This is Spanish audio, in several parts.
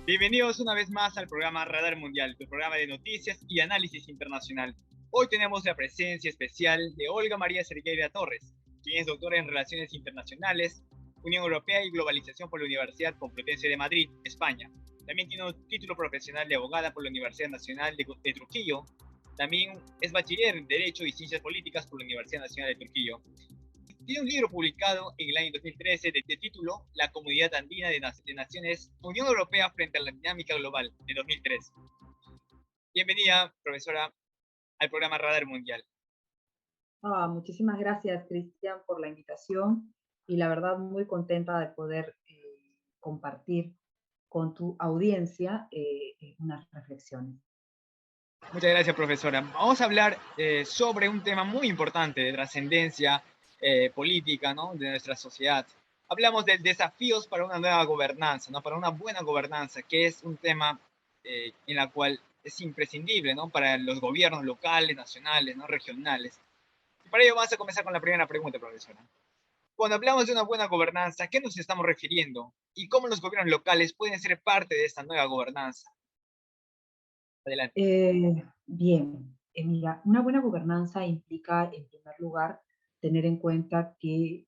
Bienvenidos una vez más al programa Radar Mundial, tu programa de noticias y análisis internacional. Hoy tenemos la presencia especial de Olga María Cerqueira Torres, quien es doctora en Relaciones Internacionales, Unión Europea y Globalización por la Universidad Complutense de Madrid, España. También tiene un título profesional de abogada por la Universidad Nacional de Trujillo. También es bachiller en Derecho y Ciencias Políticas por la Universidad Nacional de Trujillo. Tiene un libro publicado en el año 2013 de título La Comunidad Andina de Naciones, Unión Europea frente a la dinámica global, de 2003. Bienvenida, profesora, al programa Radar Mundial. Muchísimas gracias, Cristian, por la invitación y la verdad muy contenta de poder compartir con tu audiencia unas reflexiones. Muchas gracias, profesora. Vamos a hablar sobre un tema muy importante de trascendencia política, ¿no?, de nuestra sociedad. Hablamos de desafíos para una nueva gobernanza, ¿no?, para una buena gobernanza, que es un tema en la cual es imprescindible, ¿no?, para los gobiernos locales, nacionales, ¿no?, regionales. Y para ello vamos a comenzar con la primera pregunta, profesora. Cuando hablamos de una buena gobernanza, ¿a qué nos estamos refiriendo? ¿Y cómo los gobiernos locales pueden ser parte de esta nueva gobernanza? Adelante. Bien, mira, una buena gobernanza implica, en primer lugar, tener en cuenta que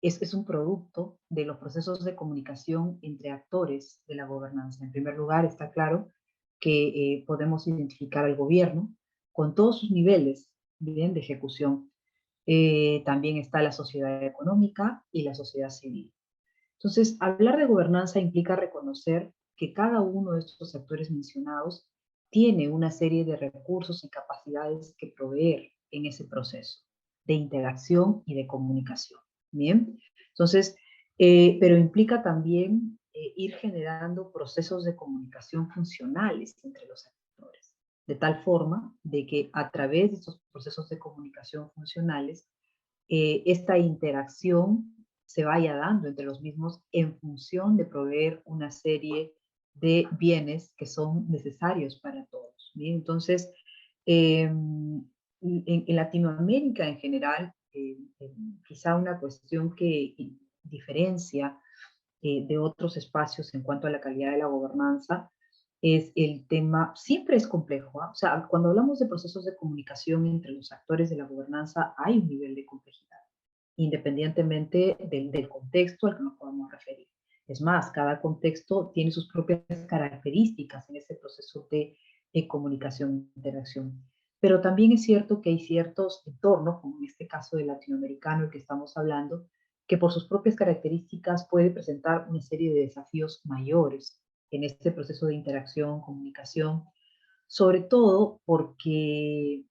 es un producto de los procesos de comunicación entre actores de la gobernanza. En primer lugar, está claro que podemos identificar al gobierno con todos sus niveles, bien, de ejecución. También está la sociedad económica y la sociedad civil. Entonces, hablar de gobernanza implica reconocer que cada uno de estos actores mencionados tiene una serie de recursos y capacidades que proveer en ese proceso de interacción y de comunicación. Bien, entonces, pero implica también ir generando procesos de comunicación funcionales entre los actores, de tal forma de que a través de estos procesos de comunicación funcionales, esta interacción se vaya dando entre los mismos en función de proveer una serie de bienes que son necesarios para todos. ¿Bien? Entonces, en Latinoamérica en general, quizá una cuestión que diferencia de otros espacios en cuanto a la calidad de la gobernanza es el tema, siempre es complejo, ¿eh? O sea, cuando hablamos de procesos de comunicación entre los actores de la gobernanza hay un nivel de complejidad, independientemente del contexto al que nos podamos referir. Es más, cada contexto tiene sus propias características en ese proceso de comunicación e interacción. Pero también es cierto que hay ciertos entornos, como en este caso del latinoamericano, el que estamos hablando, que por sus propias características puede presentar una serie de desafíos mayores en este proceso de interacción, comunicación, sobre todo porque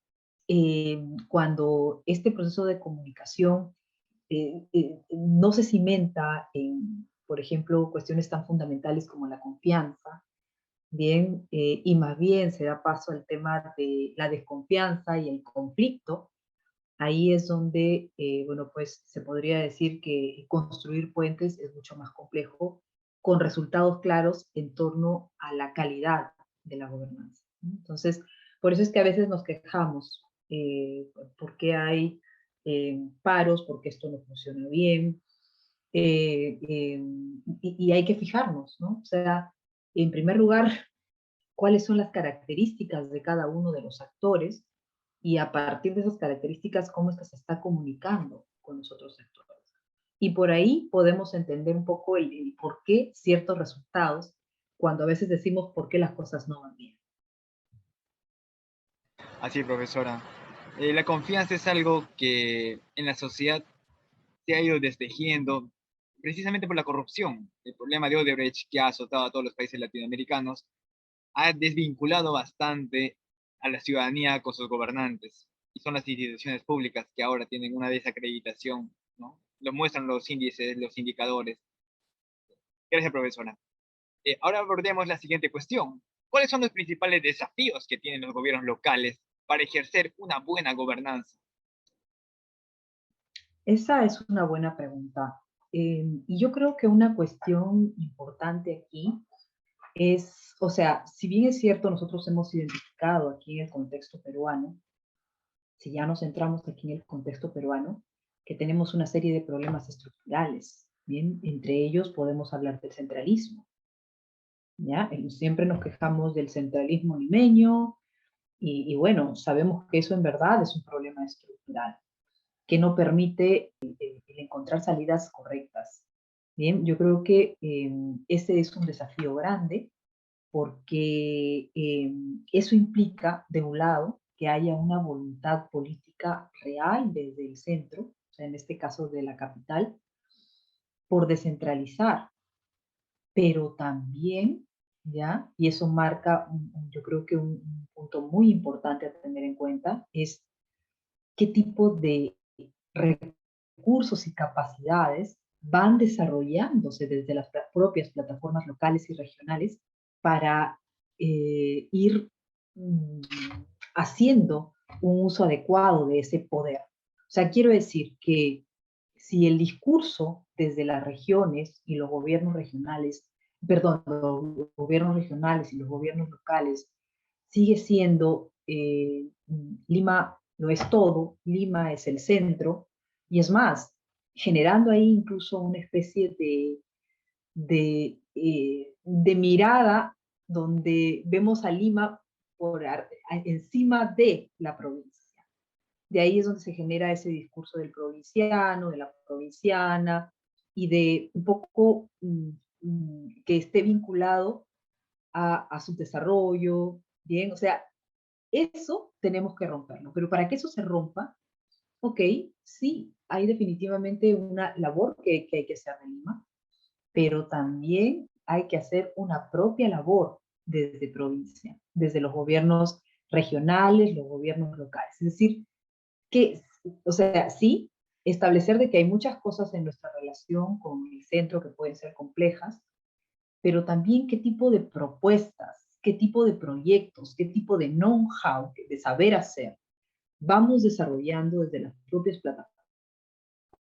cuando este proceso de comunicación no se cimenta en, por ejemplo, cuestiones tan fundamentales como la confianza, bien, y más bien se da paso al tema de la desconfianza y el conflicto. Ahí es donde, bueno, pues se podría decir que construir puentes es mucho más complejo, con resultados claros en torno a la calidad de la gobernanza, ¿no? Entonces, por eso es que a veces nos quejamos, porque hay paros, porque esto no funciona bien, y hay que fijarnos, ¿no? O sea, en primer lugar, cuáles son las características de cada uno de los actores y a partir de esas características, cómo es que se está comunicando con los otros actores. Y por ahí podemos entender un poco el por qué ciertos resultados, cuando a veces decimos por qué las cosas no van bien. Así, profesora. La confianza es algo que en la sociedad se ha ido destejiendo precisamente por la corrupción. El problema de Odebrecht, que ha azotado a todos los países latinoamericanos, ha desvinculado bastante a la ciudadanía con sus gobernantes. Y son las instituciones públicas que ahora tienen una desacreditación, ¿no? Lo muestran los índices, los indicadores. Gracias, profesora. Ahora abordemos la siguiente cuestión. ¿Cuáles son los principales desafíos que tienen los gobiernos locales para ejercer una buena gobernanza? Esa es una buena pregunta. Y yo creo que una cuestión importante aquí es, o sea, si bien es cierto, nosotros hemos identificado aquí en el contexto peruano, si ya nos centramos aquí en el contexto peruano, que tenemos una serie de problemas estructurales, ¿bien? Entre ellos podemos hablar del centralismo, ¿ya? Siempre nos quejamos del centralismo limeño y bueno, sabemos que eso en verdad es un problema estructural que no permite el encontrar salidas correctas. Bien, yo creo que ese es un desafío grande porque eso implica, de un lado, que haya una voluntad política real desde el centro, o sea, en este caso de la capital, por descentralizar, pero también, ¿ya? Y eso marca, yo creo que un punto muy importante a tener en cuenta es qué tipo de recursos y capacidades van desarrollándose desde las propias plataformas locales y regionales para ir mm, haciendo un uso adecuado de ese poder. O sea, quiero decir que si el discurso desde las regiones y los gobiernos regionales, perdón, los gobiernos regionales y los gobiernos locales sigue siendo Lima lo es todo, Lima es el centro, y es más, generando ahí incluso una especie de mirada donde vemos a Lima encima de la provincia. De ahí es donde se genera ese discurso del provinciano, de la provinciana, y de un poco que esté vinculado a su desarrollo, bien, o sea, eso tenemos que romperlo, pero para que eso se rompa, ok, sí, hay definitivamente una labor que hay que hacer de Lima, pero también hay que hacer una propia labor desde provincia, desde los gobiernos regionales, los gobiernos locales. Es decir, que, o sea, sí, establecer de que hay muchas cosas en nuestra relación con el centro que pueden ser complejas, pero también qué tipo de propuestas, qué tipo de proyectos, qué tipo de know-how, de saber hacer, vamos desarrollando desde las propias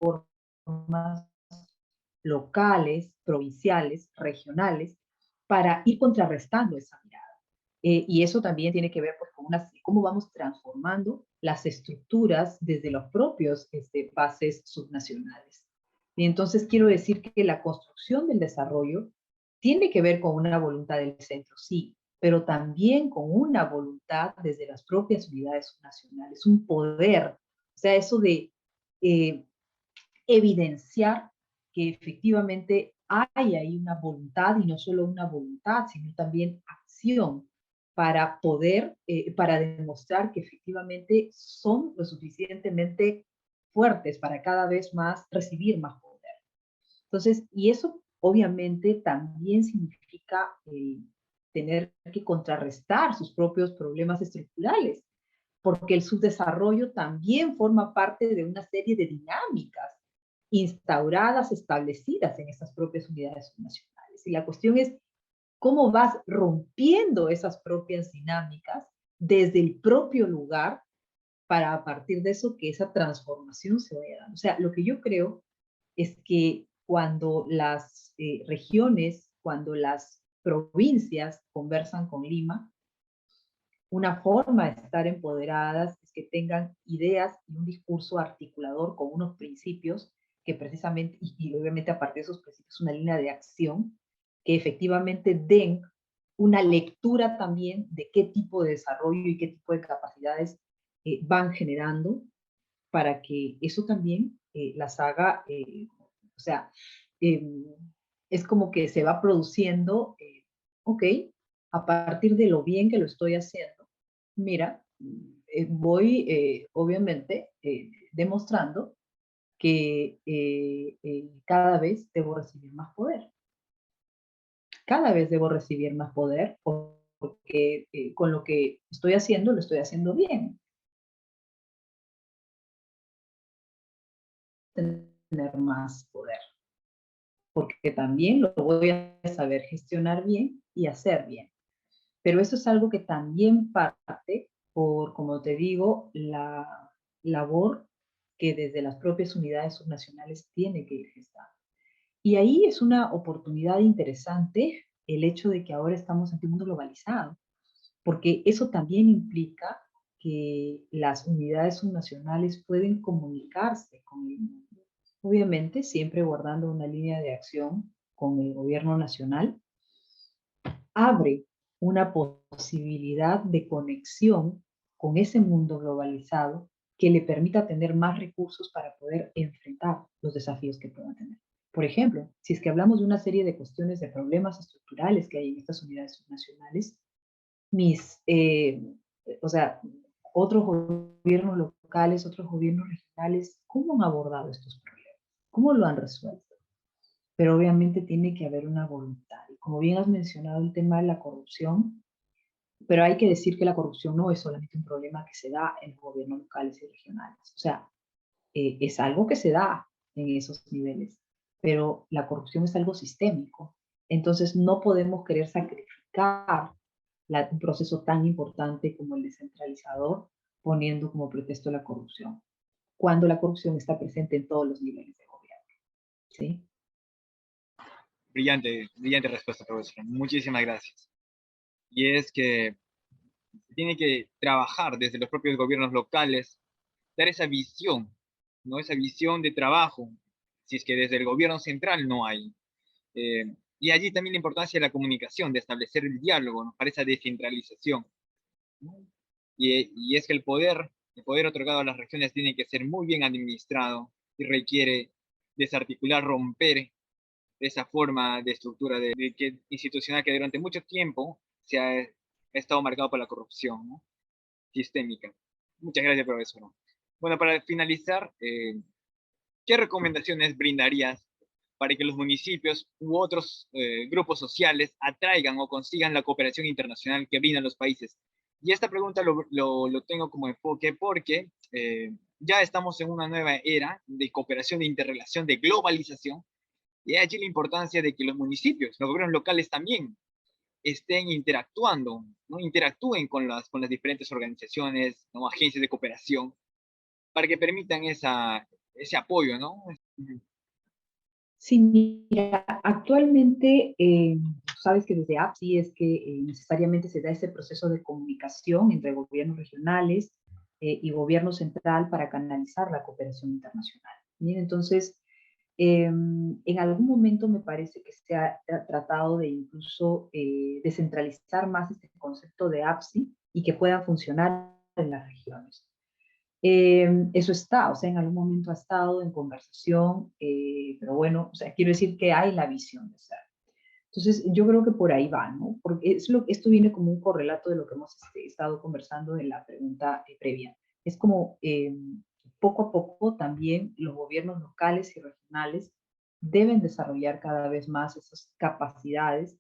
plataformas locales, provinciales, regionales, para ir contrarrestando esa mirada. Y eso también tiene que ver pues, con cómo vamos transformando las estructuras desde los propios bases subnacionales. Y entonces quiero decir que la construcción del desarrollo tiene que ver con una voluntad del centro, sí, pero también con una voluntad desde las propias unidades subnacionales, un poder, o sea, eso de eh, evidenciar que efectivamente hay ahí una voluntad y no solo una voluntad, sino también acción para poder, para demostrar que efectivamente son lo suficientemente fuertes para cada vez más recibir más poder. Entonces, y eso obviamente también significa tener que contrarrestar sus propios problemas estructurales, porque el subdesarrollo también forma parte de una serie de dinámicas instauradas, establecidas en estas propias unidades subnacionales. Y la cuestión es cómo vas rompiendo esas propias dinámicas desde el propio lugar para a partir de eso que esa transformación se vaya dando. O sea, lo que yo creo es que cuando las regiones, cuando las provincias conversan con Lima, una forma de estar empoderadas es que tengan ideas y un discurso articulador con unos principios que precisamente, y obviamente a partir de esos principios, una línea de acción que efectivamente den una lectura también de qué tipo de desarrollo y qué tipo de capacidades van generando para que eso también las haga, o sea, eh, es como que se va produciendo, ok, a partir de lo bien que lo estoy haciendo, mira, voy obviamente demostrando que cada vez debo recibir más poder. Cada vez debo recibir más poder porque con lo que estoy haciendo lo estoy haciendo bien. Tener más poder, porque también lo voy a saber gestionar bien y hacer bien. Pero eso es algo que también parte por, como te digo, la labor que desde las propias unidades subnacionales tiene que ir gestando. Y ahí es una oportunidad interesante el hecho de que ahora estamos en un mundo globalizado, porque eso también implica que las unidades subnacionales pueden comunicarse con el mundo. Obviamente, siempre guardando una línea de acción con el gobierno nacional, abre una posibilidad de conexión con ese mundo globalizado que le permita tener más recursos para poder enfrentar los desafíos que puedan tener. Por ejemplo, si es que hablamos de una serie de cuestiones de problemas estructurales que hay en estas unidades subnacionales, mis, o sea, otros gobiernos locales, otros gobiernos regionales, ¿cómo han abordado estos problemas? ¿Cómo lo han resuelto? Pero obviamente tiene que haber una voluntad. Y como bien has mencionado el tema de la corrupción, pero hay que decir que la corrupción no es solamente un problema que se da en los gobiernos locales y regionales. O sea, es algo que se da en esos niveles, pero la corrupción es algo sistémico. Entonces no podemos querer sacrificar un proceso tan importante como el descentralizador poniendo como pretexto la corrupción, cuando la corrupción está presente en todos los niveles de gobierno. ¿Sí? Brillante, brillante respuesta, profesor. Muchísimas gracias. Y es que se tiene que trabajar desde los propios gobiernos locales, dar esa visión, ¿no? Esa visión de trabajo, si es que desde el gobierno central no hay. Y allí también la importancia de la comunicación, de establecer el diálogo, ¿no? Para esa descentralización, ¿no? Y es que el poder otorgado a las regiones tiene que ser muy bien administrado y requiere desarticular, romper esa forma de estructura institucional que durante mucho tiempo ha estado marcado por la corrupción, ¿no? Sistémica. Muchas gracias, profesor. Bueno, para finalizar, ¿qué recomendaciones brindarías para que los municipios u otros grupos sociales atraigan o consigan la cooperación internacional que brindan los países? Y esta pregunta lo tengo como enfoque porque ya estamos en una nueva era de cooperación, de interrelación, de globalización, y allí la importancia de que los municipios, los gobiernos locales también estén interactuando, ¿no? Interactúen con las diferentes organizaciones, ¿no? Agencias de cooperación, para que permitan ese apoyo, ¿no? Sí, mira, actualmente sabes que desde APSI es que necesariamente se da ese proceso de comunicación entre gobiernos regionales y gobierno central para canalizar la cooperación internacional. Bien, entonces, en algún momento me parece que se ha tratado de incluso descentralizar más este concepto de APSI y que pueda funcionar en las regiones. Eso está, o sea, en algún momento ha estado en conversación, pero bueno, o sea, quiero decir que hay la visión de hacerlo. Entonces, yo creo que por ahí va, ¿no? Porque esto viene como un correlato de lo que hemos estado conversando en la pregunta previa. Es como poco a poco también los gobiernos locales y regionales deben desarrollar cada vez más esas capacidades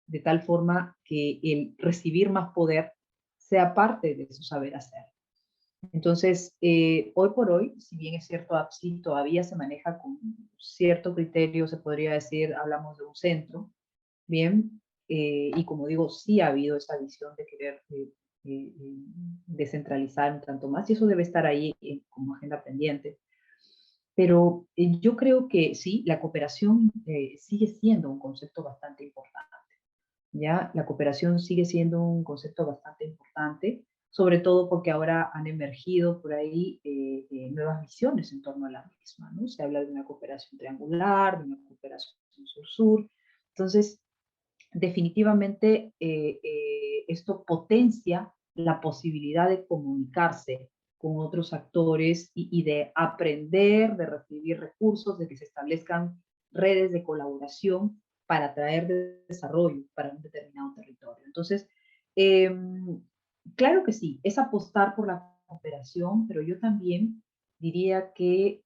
de tal forma que el recibir más poder sea parte de su saber hacer. Entonces, hoy por hoy, si bien es cierto, APSI todavía se maneja con cierto criterio, se podría decir, hablamos de un centro, bien, y como digo, sí ha habido esa visión de querer descentralizar un tanto más, y eso debe estar ahí como agenda pendiente. Pero yo creo que sí, la cooperación sigue siendo un concepto bastante importante. ¿Ya? La cooperación sigue siendo un concepto bastante importante, sobre todo porque ahora han emergido por ahí nuevas visiones en torno a la misma, ¿no? Se habla de una cooperación triangular, de una cooperación sur-sur. Entonces, definitivamente esto potencia la posibilidad de comunicarse con otros actores y de aprender, de recibir recursos, de que se establezcan redes de colaboración para traer desarrollo para un determinado territorio. Entonces, eh, claro que sí, es apostar por la cooperación, pero yo también diría que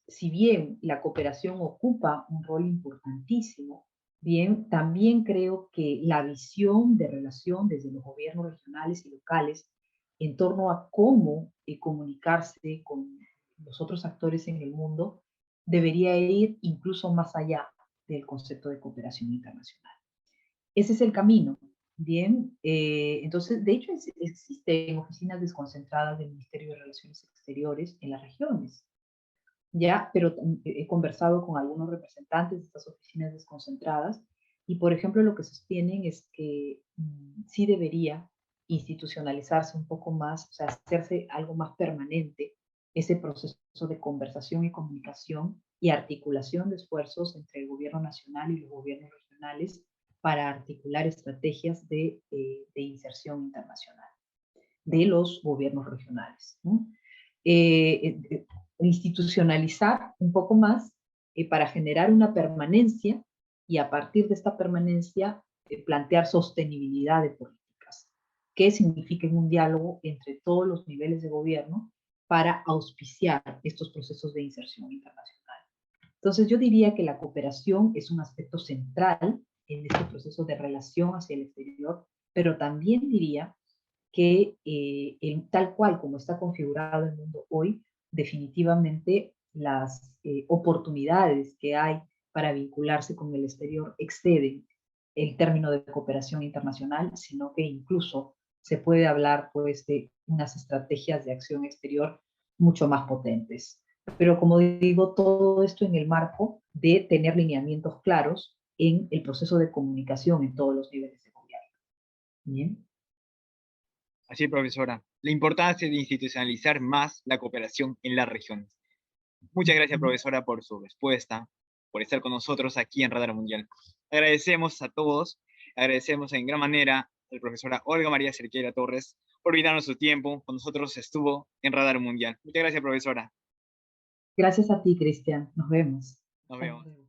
si bien la cooperación ocupa un rol importantísimo, bien, también creo que la visión de relación desde los gobiernos regionales y locales en torno a cómo comunicarse con los otros actores en el mundo debería ir incluso más allá del concepto de cooperación internacional. Ese es el camino. Bien, entonces, de hecho, existen oficinas desconcentradas del Ministerio de Relaciones Exteriores en las regiones, ya, pero he conversado con algunos representantes de estas oficinas desconcentradas y, por ejemplo, lo que sostienen es que sí debería institucionalizarse un poco más, o sea, hacerse algo más permanente ese proceso de conversación y comunicación y articulación de esfuerzos entre el gobierno nacional y los gobiernos regionales para articular estrategias de inserción internacional de los gobiernos regionales, ¿no? Institucionalizar un poco más para generar una permanencia y a partir de esta permanencia plantear sostenibilidad de políticas que signifiquen un diálogo entre todos los niveles de gobierno para auspiciar estos procesos de inserción internacional. Entonces yo diría que la cooperación es un aspecto central en este proceso de relación hacia el exterior, pero también diría que tal cual como está configurado el mundo hoy, definitivamente las oportunidades que hay para vincularse con el exterior exceden el término de cooperación internacional, sino que incluso se puede hablar pues de unas estrategias de acción exterior mucho más potentes. Pero como digo, todo esto en el marco de tener lineamientos claros en el proceso de comunicación en todos los niveles de gobierno. Bien. Así, profesora, la importancia de institucionalizar más la cooperación en las regiones. Muchas gracias, profesora, por su respuesta, por estar con nosotros aquí en Radar Mundial. Agradecemos a todos, agradecemos en gran manera a la profesora Olga María Cerqueira Torres por brindarnos su tiempo. Con nosotros estuvo en Radar Mundial. Muchas gracias, profesora. Gracias a ti, Cristian. Nos vemos. Nos vemos.